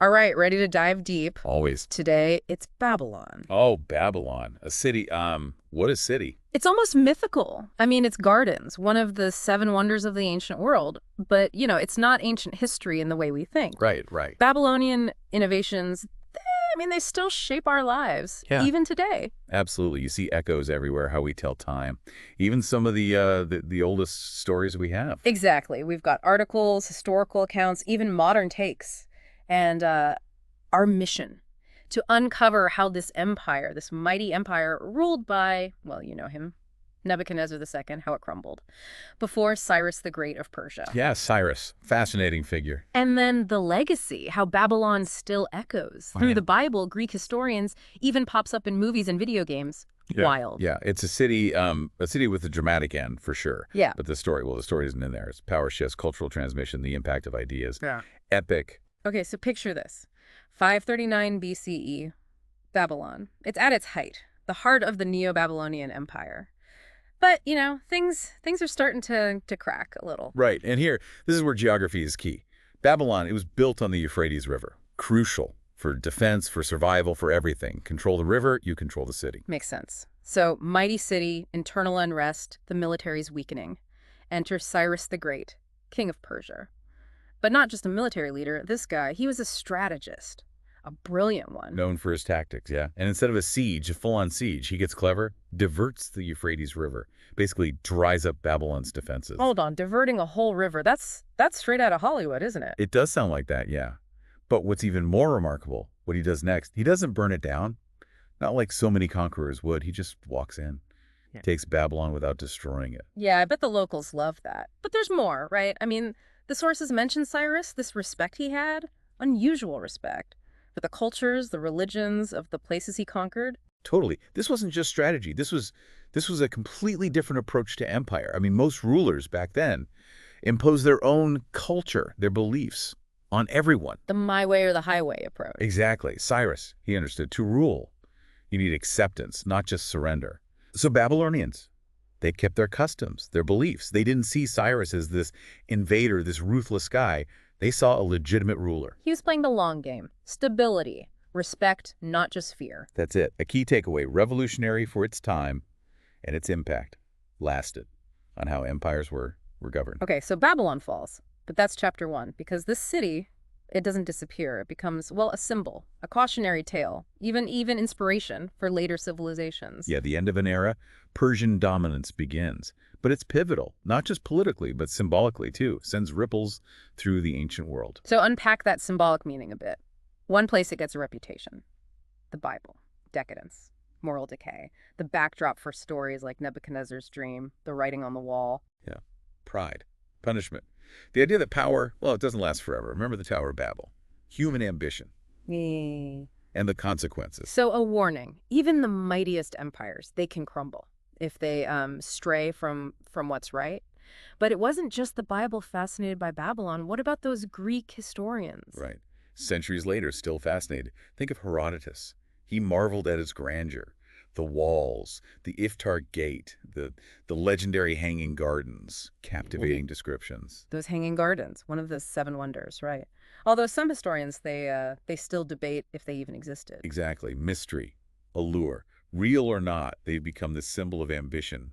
All right, ready to dive deep. Always. Today, it's Babylon. Oh, Babylon. A city. What a city. It's almost mythical. I mean, it's gardens, one of the seven wonders of the ancient world. But, it's not ancient history in the way we think. Right, right. Babylonian innovations, they still shape our lives, Yeah. even today. Absolutely. You see echoes everywhere, how we tell time. Even some of the oldest stories we have. Exactly. We've got articles, historical accounts, even modern takes. And our mission to uncover how this empire, this mighty empire ruled by, well, you know him, Nebuchadnezzar II, how it crumbled, before Cyrus the Great of Persia. Yeah, Cyrus. Fascinating figure. And then the legacy, how Babylon still echoes. Oh, Through yeah. the Bible, Greek historians, even pops up in movies and video games. Yeah. Wild. Yeah, it's a city with a dramatic end, for sure. Yeah. But the story isn't in there. It's power shifts, cultural transmission, the impact of ideas. Yeah. Epic. Okay, so picture this. 539 BCE, Babylon. It's at its height, the heart of the Neo-Babylonian Empire. But, things are starting to crack a little. Right. And this is where geography is key. Babylon, it was built on the Euphrates River. Crucial for defense, for survival, for everything. Control the river, you control the city. Makes sense. So, mighty city, internal unrest, the military's weakening. Enter Cyrus the Great, king of Persia. But not just a military leader. This guy, he was a strategist, a brilliant one. Known for his tactics, yeah. And instead of a full-on siege, he gets clever, diverts the Euphrates River, basically dries up Babylon's defenses. Hold on, diverting a whole river, that's straight out of Hollywood, isn't it? It does sound like that, yeah. But what's even more remarkable, what he does next, he doesn't burn it down. Not like so many conquerors would. He just walks in, takes Babylon without destroying it. Yeah, I bet the locals love that. But there's more, right? The sources mention Cyrus, this respect he had, unusual respect, for the cultures, the religions of the places he conquered. Totally. This wasn't just strategy. This was a completely different approach to empire. Most rulers back then imposed their own culture, their beliefs on everyone. The my way or the highway approach. Exactly. Cyrus, he understood, to rule, you need acceptance, not just surrender. So Babylonians, they kept their customs, their beliefs. They didn't see Cyrus as this invader, this ruthless guy. They saw a legitimate ruler. He was playing the long game. Stability, respect, not just fear. That's it. A key takeaway, revolutionary for its time, and its impact lasted on how empires were governed. Okay, so Babylon falls. But that's chapter 1, because this city, it doesn't disappear. It becomes, well, a symbol, a cautionary tale, even inspiration for later civilizations. Yeah, the end of an era, Persian dominance begins. But it's pivotal, not just politically, but symbolically too. Sends ripples through the ancient world. So unpack that symbolic meaning a bit. One place it gets a reputation. The Bible. Decadence. Moral decay. The backdrop for stories like Nebuchadnezzar's dream, the writing on the wall. Yeah. Pride. Punishment. The idea that power, well, it doesn't last forever. Remember the Tower of Babel. Human ambition. And the consequences. So a warning. Even the mightiest empires, they can crumble if they stray from what's right. But it wasn't just the Bible fascinated by Babylon. What about those Greek historians? Right. Centuries later, still fascinated. Think of Herodotus. He marveled at its grandeur. The walls, the Iftar Gate, the legendary hanging gardens, captivating descriptions. Those hanging gardens, one of the seven wonders, right? Although some historians, they still debate if they even existed. Exactly. Mystery, allure. Real or not, they've become this symbol of ambition,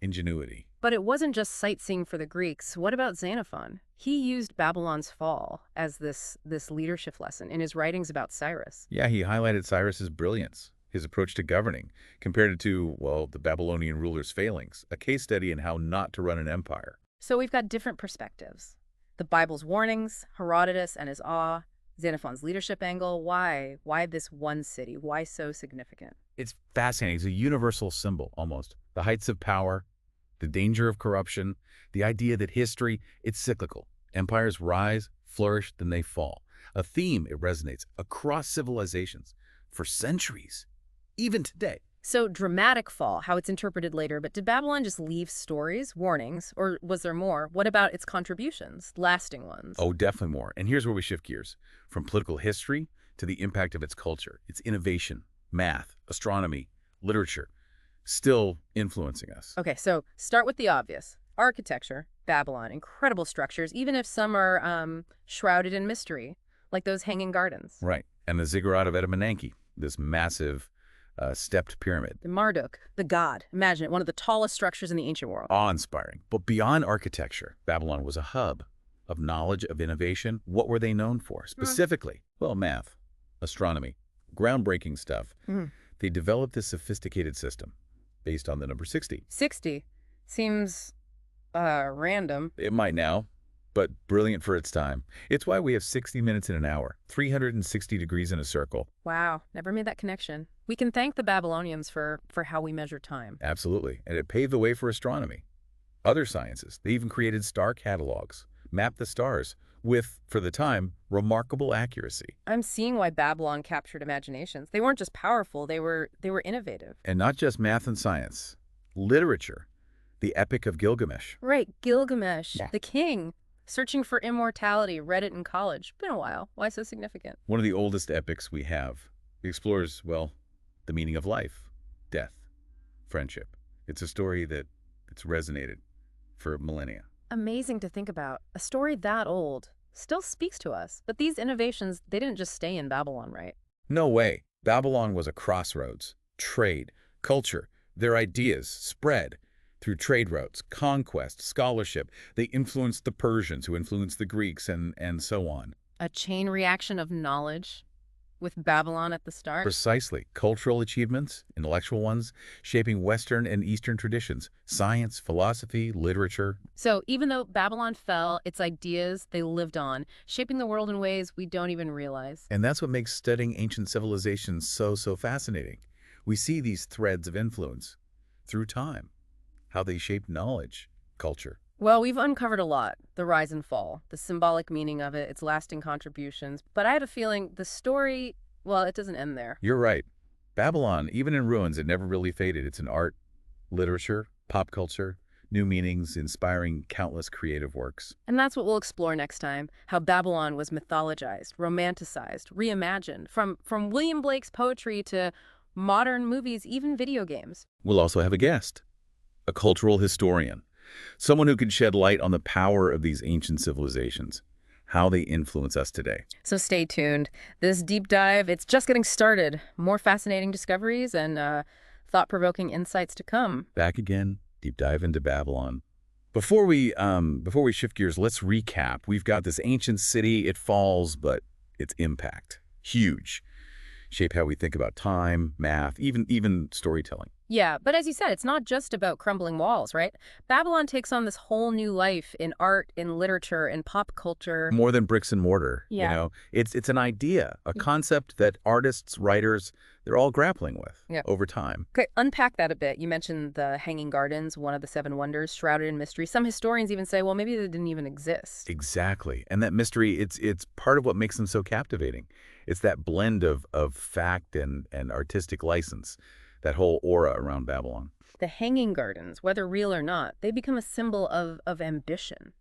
ingenuity. But it wasn't just sightseeing for the Greeks. What about Xenophon? He used Babylon's fall as this leadership lesson in his writings about Cyrus. Yeah, he highlighted Cyrus's brilliance, his approach to governing, compared it to, well, the Babylonian ruler's failings, a case study in how not to run an empire. So we've got different perspectives. The Bible's warnings, Herodotus and his awe, Xenophon's leadership angle. Why? Why this one city? Why so significant? It's fascinating. It's a universal symbol, almost. The heights of power, the danger of corruption, the idea that history, it's cyclical. Empires rise, flourish, then they fall. A theme, it resonates across civilizations for centuries, even today. So dramatic fall, how it's interpreted later, but did Babylon just leave stories, warnings, or was there more? What about its contributions, lasting ones? Oh, definitely more. And here's where we shift gears. From political history to the impact of its culture, its innovation, math, astronomy, literature, still influencing us. Okay, so start with the obvious. Architecture, Babylon, incredible structures, even if some are shrouded in mystery. like those hanging gardens. Right. And the ziggurat of Etemenanke, this massive stepped pyramid. The Marduk, the god. Imagine it, one of the tallest structures in the ancient world. Awe-inspiring. But beyond architecture, Babylon was a hub of knowledge, of innovation. What were they known for? Specifically, well, math, astronomy, groundbreaking stuff. They developed this sophisticated system based on the number 60. 60 seems random. It might now, but brilliant for its time. It's why we have 60 minutes in an hour, 360 degrees in a circle. Wow, never made that connection. We can thank the Babylonians for how we measure time. Absolutely. And it paved the way for astronomy. Other sciences, they even created star catalogs, mapped the stars with, for the time, remarkable accuracy. I'm seeing why Babylon captured imaginations. They weren't just powerful, they were innovative. And not just math and science. Literature. The Epic of Gilgamesh. Right, Gilgamesh, Yeah. the king, searching for immortality, read it in college. Been a while. Why so significant? One of the oldest epics we have. It explores, well, the meaning of life, death, friendship. It's a story that's resonated for millennia. Amazing to think about. A story that old still speaks to us. But these innovations, they didn't just stay in Babylon, right? No way. Babylon was a crossroads. Trade, culture, their ideas spread through trade routes, conquest, scholarship. They influenced the Persians, who influenced the Greeks, and so on. A chain reaction of knowledge with Babylon at the start. Precisely. Cultural achievements, intellectual ones, shaping Western and Eastern traditions, science, philosophy, literature. So even though Babylon fell, its ideas, they lived on, shaping the world in ways we don't even realize. And that's what makes studying ancient civilizations so fascinating. We see these threads of influence through time, how they shaped knowledge, culture. Well, we've uncovered a lot. The rise and fall, the symbolic meaning of it, its lasting contributions. But I have a feeling the story, well, it doesn't end there. You're right. Babylon, even in ruins, it never really faded. It's in art, literature, pop culture, new meanings, inspiring countless creative works. And that's what we'll explore next time, how Babylon was mythologized, romanticized, reimagined, from William Blake's poetry to modern movies, even video games. We'll also have a guest, a cultural historian, someone who can shed light on the power of these ancient civilizations, how they influence us today. So stay tuned. This deep dive, it's just getting started. More fascinating discoveries and thought-provoking insights to come. Back again, deep dive into Babylon. Before we shift gears, let's recap. We've got this ancient city. It falls, but its impact, huge. Shape how we think about time, math, even storytelling. Yeah, but as you said, it's not just about crumbling walls, right? Babylon takes on this whole new life in art, in literature, in pop culture. More than bricks and mortar, Yeah. you know? It's an idea, a concept that artists, writers, they're all grappling with over time. Okay, unpack that a bit. You mentioned the Hanging Gardens, one of the seven wonders, shrouded in mystery. Some historians even say, well, maybe they didn't even exist. Exactly. And that mystery, it's part of what makes them so captivating. It's that blend of fact and artistic license, that whole aura around Babylon. The Hanging Gardens, whether real or not, they become a symbol of ambition,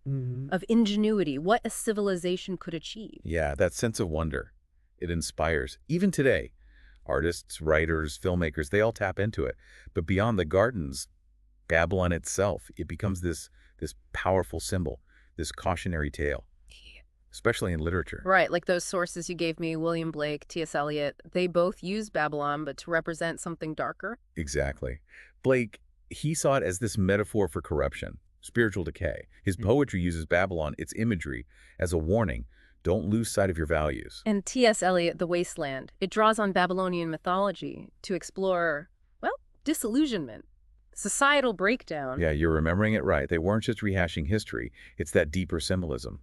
of ingenuity, what a civilization could achieve. Yeah, that sense of wonder, it inspires. Even today, artists, writers, filmmakers, they all tap into it. But beyond the gardens, Babylon itself, it becomes this powerful symbol, this cautionary tale, especially in literature. Right, like those sources you gave me, William Blake, T.S. Eliot, they both use Babylon, but to represent something darker. Exactly. Blake, he saw it as this metaphor for corruption, spiritual decay. His poetry uses Babylon, its imagery, as a warning. Don't lose sight of your values. And T.S. Eliot, The Wasteland, it draws on Babylonian mythology to explore, well, disillusionment, societal breakdown. Yeah, you're remembering it right. They weren't just rehashing history. It's that deeper symbolism.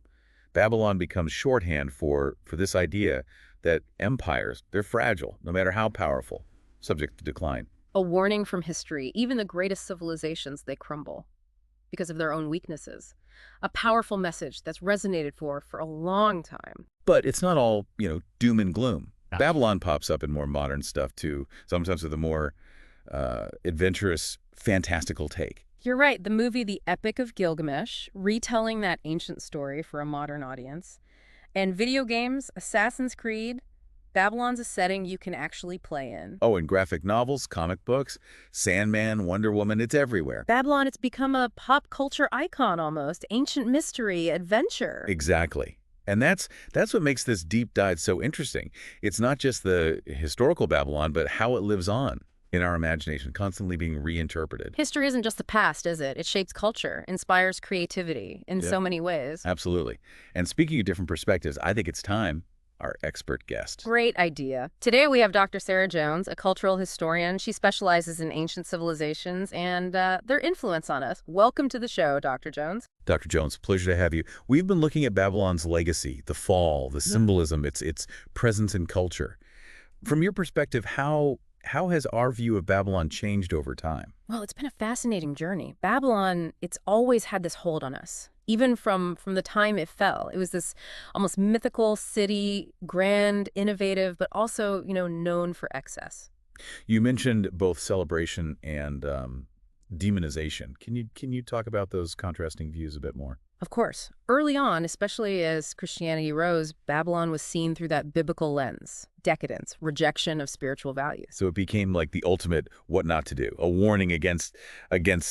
Babylon becomes shorthand for this idea that empires, they're fragile, no matter how powerful, subject to decline. A warning from history. Even the greatest civilizations, they crumble because of their own weaknesses. A powerful message that's resonated for a long time. But it's not all, doom and gloom. Babylon pops up in more modern stuff, too, sometimes with a more adventurous, fantastical take. You're right. The movie The Epic of Gilgamesh, retelling that ancient story for a modern audience. And video games, Assassin's Creed, Babylon's a setting you can actually play in. Oh, and graphic novels, comic books, Sandman, Wonder Woman, it's everywhere. Babylon, it's become a pop culture icon almost. Ancient mystery, adventure. Exactly. And that's what makes this deep dive so interesting. It's not just the historical Babylon, but how it lives on in our imagination, constantly being reinterpreted. History isn't just the past, is it? It shapes culture, inspires creativity in Yeah, so many ways. absolutely. And speaking of different perspectives, I think it's time our expert guest. Great idea. Today we have Dr. Sarah Jones, a cultural historian. She specializes in ancient civilizations and their influence on us. Welcome to the show, Dr. Jones. Dr. Jones, pleasure to have you. We've been looking at Babylon's legacy, the fall, the symbolism, its presence in culture. From your perspective, how has our view of Babylon changed over time? Well, it's been a fascinating journey. Babylon, it's always had this hold on us. Even from the time it fell, it was this almost mythical city, grand, innovative, but also, known for excess. You mentioned both celebration and demonization. Can you talk about those contrasting views a bit more? Of course, early on, especially as Christianity rose, Babylon was seen through that biblical lens: decadence, rejection of spiritual values. So it became like the ultimate what not to do, a warning against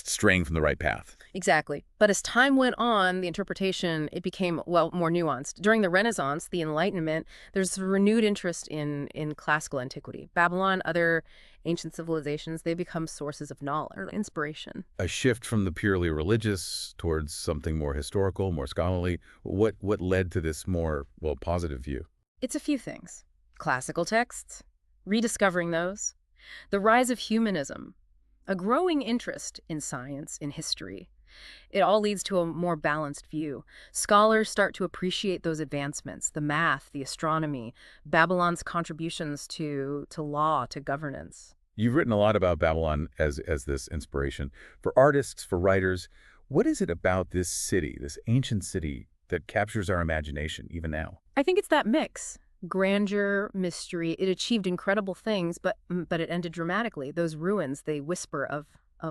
straying from the right path. Exactly. But as time went on, the interpretation, it became, well, more nuanced. During the Renaissance, the Enlightenment, there's a renewed interest in classical antiquity. Babylon, other ancient civilizations, they become sources of knowledge or inspiration. A shift from the purely religious towards something more historical, more scholarly. What led to this more, well, positive view? It's a few things. Classical texts, rediscovering those, the rise of humanism, a growing interest in science, in history. It all leads to a more balanced view. Scholars start to appreciate those advancements, the math, the astronomy, Babylon's contributions to law, to governance. You've written a lot about Babylon as this inspiration. For artists, for writers, what is it about this city, this ancient city, that captures our imagination even now? I think it's that mix. Grandeur, mystery. It achieved incredible things, but it ended dramatically. Those ruins, they whisper of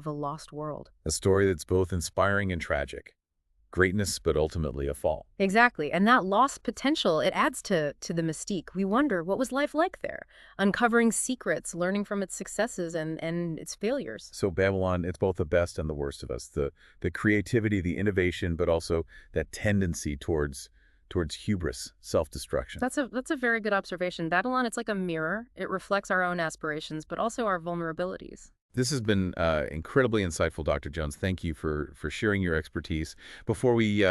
a lost world. A story that's both inspiring and tragic. Greatness, but ultimately a fall. Exactly. And that lost potential, it adds to the mystique. We wonder, what was life like there? Uncovering secrets, learning from its successes and its failures. So Babylon, it's both the best and the worst of us. The creativity, the innovation, but also that tendency towards hubris, self-destruction. That's a very good observation. Babylon, it's like a mirror. It reflects our own aspirations, but also our vulnerabilities. This has been incredibly insightful, Dr. Jones. Thank you for sharing your expertise. Before we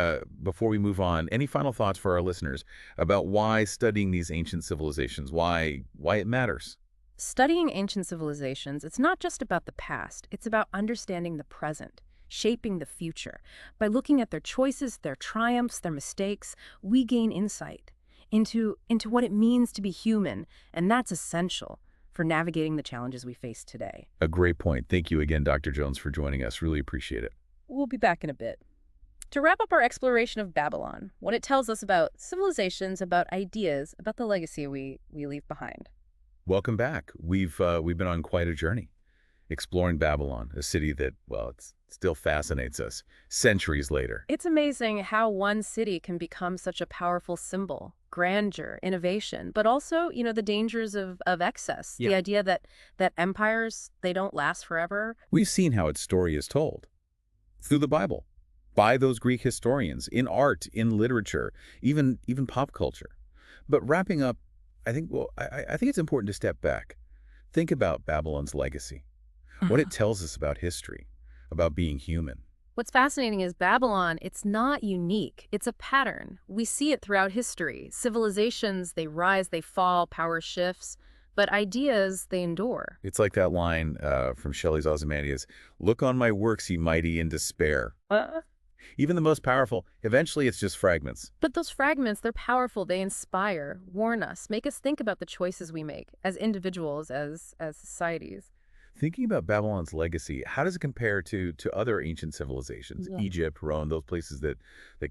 move on, any final thoughts for our listeners about why studying these ancient civilizations, why it matters? Studying ancient civilizations, it's not just about the past. It's about understanding the present, shaping the future. By looking at their choices, their triumphs, their mistakes, we gain insight into what it means to be human, and that's essential for navigating the challenges we face today. A great point. Thank you again, Dr. Jones, for joining us. Really appreciate it. We'll be back in a bit. To wrap up our exploration of Babylon, what it tells us about civilizations, about ideas, about the legacy we leave behind. Welcome back. We've been on quite a journey, exploring Babylon, a city that, well, it still fascinates us centuries later. It's amazing how one city can become such a powerful symbol: grandeur, innovation, but also, the dangers of excess. Yeah. The idea that empires, they don't last forever. We've seen how its story is told through the Bible, by those Greek historians, in art, in literature, even pop culture. But wrapping up, I think it's important to step back. Think about Babylon's legacy, what it tells us about history, about being human. What's fascinating is Babylon, it's not unique. It's a pattern. We see it throughout history. Civilizations, they rise, they fall, power shifts, but ideas, they endure. It's like that line from Shelley's Ozymandias, "Look on my works, ye mighty, in despair." Even the most powerful, eventually it's just fragments. But those fragments, they're powerful. They inspire, warn us, make us think about the choices we make as individuals, as societies. Thinking about Babylon's legacy, how does it compare to other ancient civilizations? Yeah. Egypt, Rome, those places that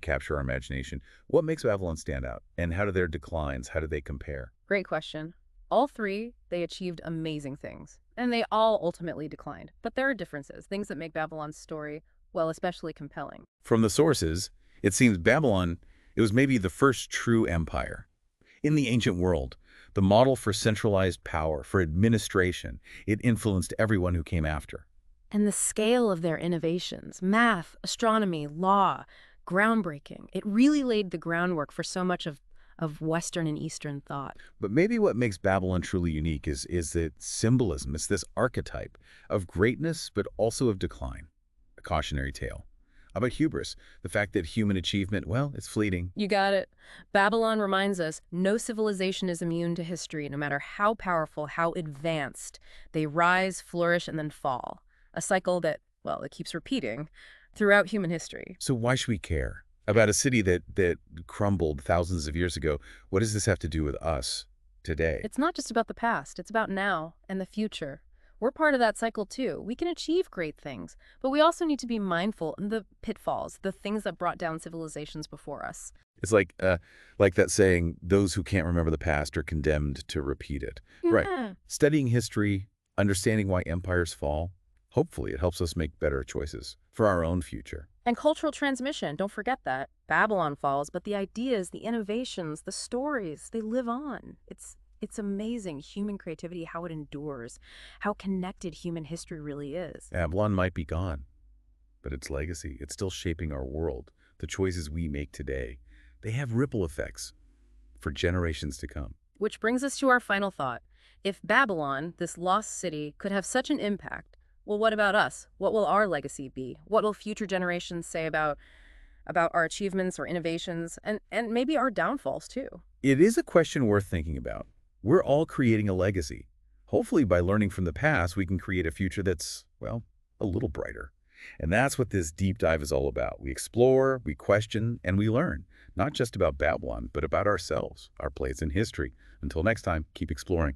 capture our imagination. What makes Babylon stand out? And how do their declines, how do they compare? Great question. All three, they achieved amazing things, and they all ultimately declined. But there are differences, things that make Babylon's story, well, especially compelling. From the sources, it seems Babylon, it was maybe the first true empire. In the ancient world, the model for centralized power, for administration, it influenced everyone who came after. And the scale of their innovations, math, astronomy, law, Groundbreaking. It really laid the groundwork for so much of Western and Eastern thought. But maybe what makes Babylon truly unique is that symbolism. It's this archetype of greatness, but also of decline. A cautionary tale. About hubris, the fact that human achievement, well, it's fleeting. You got it. Babylon reminds us no civilization is immune to history, no matter how powerful, how advanced. They rise, flourish, and then fall. A cycle that, well, it keeps repeating throughout human history. So why should we care about a city that crumbled thousands of years ago? What does this have to do with us today? It's not just about the past, it's about now and the future. We're part of that cycle too. We can achieve great things, but we also need to be mindful of the pitfalls, the things that brought down civilizations before us. It's like that saying, those who can't remember the past are condemned to repeat it. Right. Yeah. Studying history, understanding why empires fall, hopefully it helps us make better choices for our own future. And cultural transmission, don't forget that. Babylon falls, but the ideas, the innovations, the stories, they live on. It's amazing, human creativity, how it endures, how connected human history really is. Babylon might be gone, but its legacy, it's still shaping our world. The choices we make today, they have ripple effects for generations to come. Which brings us to our final thought. If Babylon, this lost city, could have such an impact, well, what about us? What will our legacy be? What will future generations say about our achievements or innovations, and maybe our downfalls too? It is a question worth thinking about. We're all creating a legacy. Hopefully, by learning from the past, we can create a future that's, well, a little brighter. And that's what this deep dive is all about. We explore, we question, and we learn, not just about Babylon, but about ourselves, our place in history. Until next time, keep exploring.